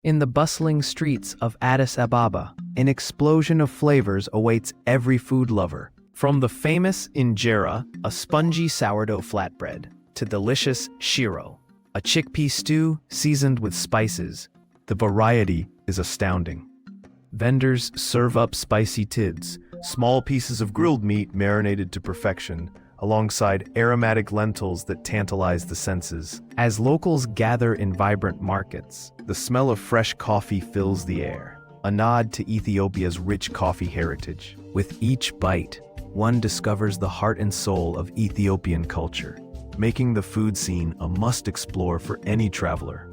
In the bustling streets of Addis Ababa, an explosion of flavors awaits every food lover. From the famous injera, a spongy sourdough flatbread, to delicious shiro, a chickpea stew seasoned with spices, the variety is astounding. Vendors serve up spicy tids, small pieces of grilled meat marinated to perfection, alongside aromatic lentils that tantalize the senses. As locals gather in vibrant markets, the smell of fresh coffee fills the air, a nod to Ethiopia's rich coffee heritage. With each bite, one discovers the heart and soul of Ethiopian culture, making the food scene a must-explore for any traveler.